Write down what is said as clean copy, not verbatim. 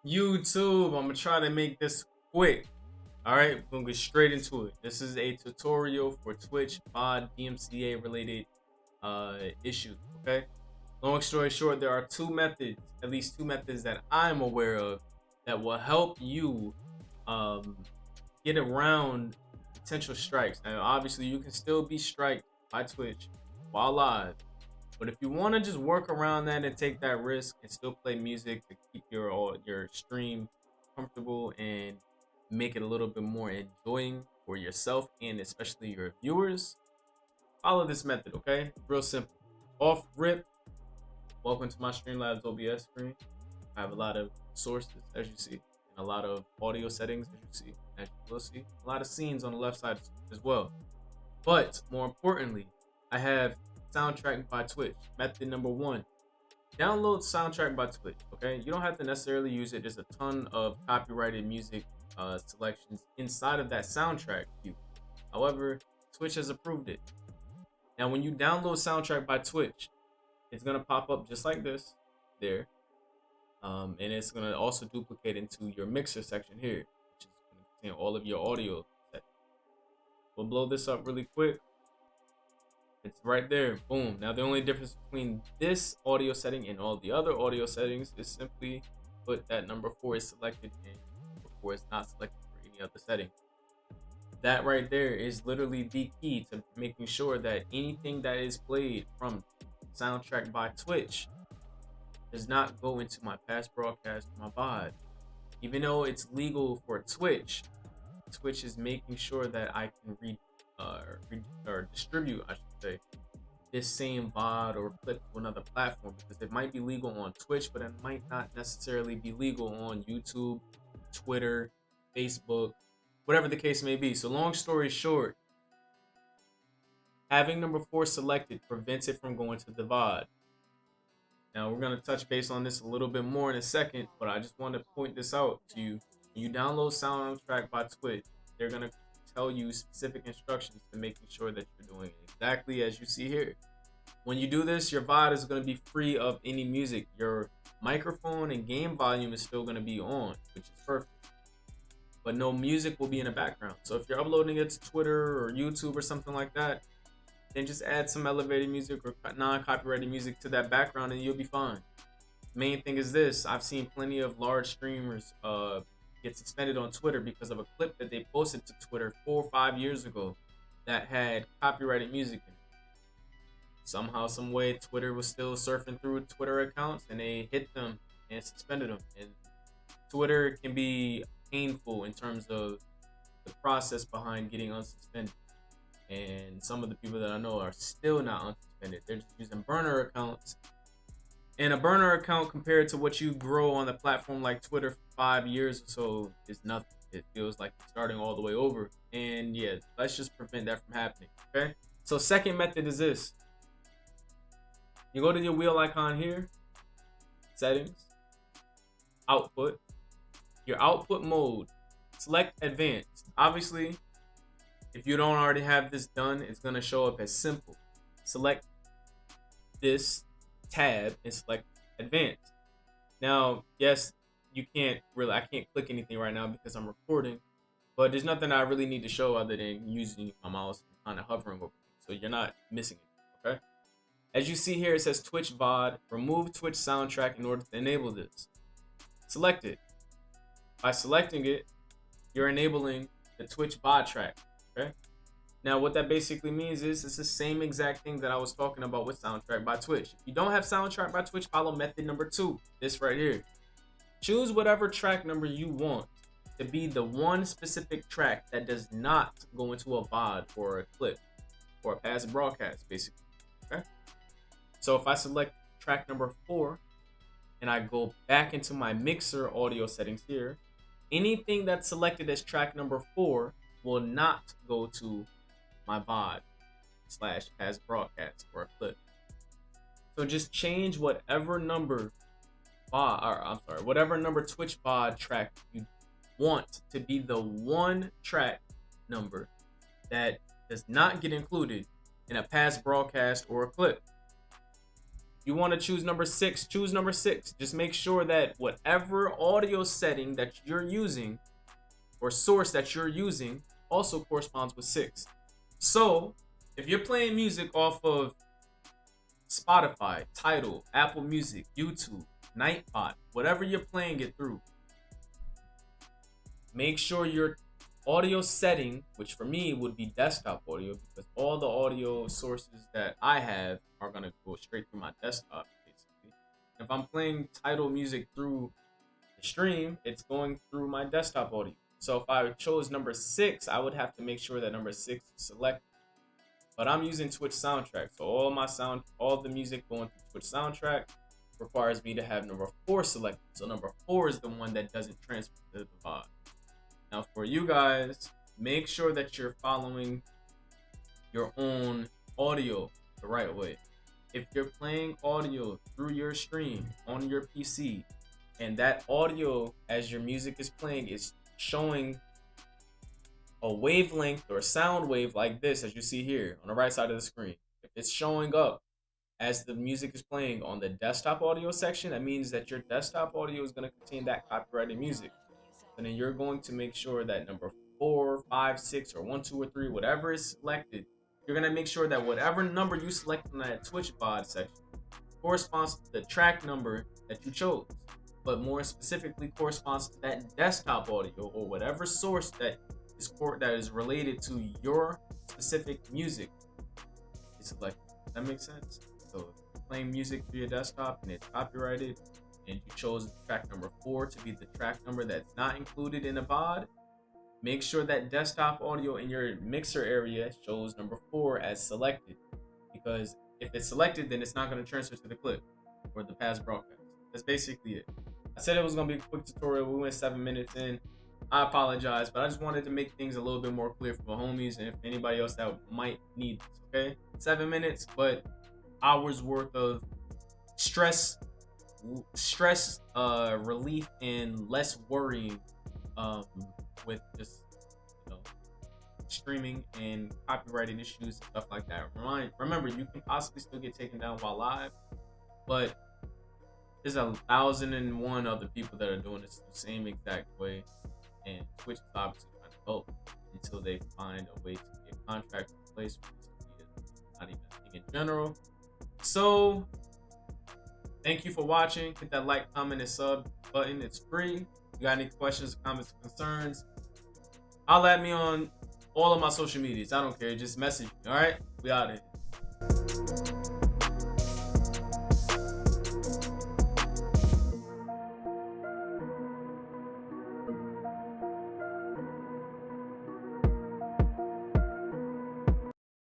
YouTube, I'm gonna try to make this quick. All right, we're gonna get straight into it. This is a tutorial for Twitch VOD DMCA related issues. Okay. Long story short, there are two methods, at least two methods that I'm aware of, that will help you um, get around potential strikes. Now, obviously, you can still be striked by Twitch while live, but if you want to just work around that and take that risk and still play music to keep your stream comfortable and make it a little bit more enjoying for yourself and especially your viewers, follow this method. Okay, real simple. Off rip, welcome to my Streamlabs OBS screen. I have a lot of sources, as you see, and a lot of audio settings, as you will see, a lot of scenes on the left side as well. But more importantly, I have Soundtrack by Twitch. Method number one: download Soundtrack by Twitch. Okay, you don't have to necessarily use it. There's a ton of copyrighted music selections inside of that soundtrack view. However, Twitch has approved it. Now, when you download Soundtrack by Twitch, it's gonna pop up just like this there, and it's gonna also duplicate into your mixer section here, which is gonna contain all of your audio settings. We'll blow this up really quick. It's right there. Boom. Now the only difference between this audio setting and all the other audio settings is simply put that number 4 is selected and number 4 is not selected for any other setting. That right there is literally the key to making sure that anything that is played from Soundtrack by Twitch does not go into my past broadcast or my VOD. Even though it's legal for Twitch, Twitch is making sure that I can distribute, I should say, this same VOD or clip to another platform, because it might be legal on Twitch, but it might not necessarily be legal on YouTube, Twitter, Facebook, whatever the case may be. So long story short, having number 4 selected prevents it from going to the VOD. Now we're going to touch base on this a little bit more in a second, but I just want to point this out to you. When you download Soundtrack by Twitch, they're going to tell you specific instructions to making sure that you're doing exactly as you see here. When you do this, your VOD is going to be free of any music. Your microphone and game volume is still going to be on, which is perfect, but no music will be in the background. So if you're uploading it to Twitter or YouTube or something like that, then just add some elevated music or non-copyrighted music to that background and you'll be fine. Main thing is this: I've seen plenty of large streamers get suspended on Twitter because of a clip that they posted to Twitter 4 or 5 years ago that had copyrighted music in it. Somehow, some way, Twitter was still surfing through Twitter accounts and they hit them and suspended them. And Twitter can be painful in terms of the process behind getting unsuspended. And some of the people that I know are still not unsuspended. They're just using burner accounts. And a burner account compared to what you grow on a platform like Twitter for 5 years or so is nothing. It feels like you're starting all the way over. And yeah, let's just prevent that from happening. Okay. So second method is this. You go to your wheel icon here, settings, output, your output mode, select advanced. Obviously, if you don't already have this done, it's going to show up as simple. Select this tab and select advanced. Now, yes, I can't click anything right now because I'm recording, but there's nothing I really need to show other than using my mouse and kind of hovering over it, so you're not missing it. Okay. As you see here, it says Twitch VOD. Remove Twitch soundtrack in order to enable this. Select it. By selecting it, you're enabling the Twitch VOD track. Okay. Now, what that basically means is it's the same exact thing that I was talking about with Soundtrack by Twitch. If you don't have Soundtrack by Twitch, follow method number 2. This right here. Choose whatever track number you want to be the one specific track that does not go into a VOD or a clip or a past broadcast, basically. Okay. So if I select track number 4 and I go back into my mixer audio settings here, anything that's selected as track number 4 will not go to my VOD / past broadcast or a clip. So just change whatever number whatever number Twitch VOD track you want to be the one track number that does not get included in a past broadcast or a clip. You want to choose number 6, choose number 6. Just make sure that whatever audio setting that you're using or source that you're using also corresponds with 6. So if you're playing music off of Spotify, Tidal, Apple Music, YouTube, Nightbot, whatever you're playing it through, make sure your audio setting, which for me would be desktop audio, because all the audio sources that I have are going to go straight through my desktop, basically. If I'm playing Tidal music through the stream, it's going through my desktop audio. So if I chose number 6, I would have to make sure that number 6 is selected. But I'm using Twitch Soundtrack, so all the music going through Twitch Soundtrack requires me to have number 4 selected. So number 4 is the one that doesn't transfer to the VOD. Now for you guys, make sure that you're following your own audio the right way. If you're playing audio through your stream on your PC, and that audio as your music is playing is showing a wavelength or a sound wave like this, as you see here on the right side of the screen, if it's showing up as the music is playing on the desktop audio section, that means that your desktop audio is going to contain that copyrighted music. And then you're going to make sure that number 4, 5, 6, or 1, 2, or 3, whatever is selected, you're going to make sure that whatever number you select in that Twitch VOD section corresponds to the track number that you chose, but more specifically corresponds to that desktop audio or whatever source that is related to your specific music is selected. Does that make sense? So if you're playing music through your desktop and it's copyrighted, and you chose track number 4 to be the track number that's not included in the VOD, make sure that desktop audio in your mixer area shows number 4 as selected, because if it's selected, then it's not going to transfer to the clip or the past broadcast. That's basically it. I said it was going to be a quick tutorial. We went 7 minutes in. I apologize, but I just wanted to make things a little bit more clear for the homies and if anybody else that might need this, okay? 7 minutes, but hours worth of stress relief and less worrying with just streaming and copyrighted issues and stuff like that. Remember, you can possibly still get taken down while live, but there's 1,001 other people that are doing this the same exact way, and Twitch is obviously trying to help until they find a way to get contracts in place, which is not even a thing in general. So thank you for watching. Hit that like, comment, and sub button. It's free. If you got any questions, comments, concerns, holla at me on all of my social medias. I don't care. Just message me. All right? We out here.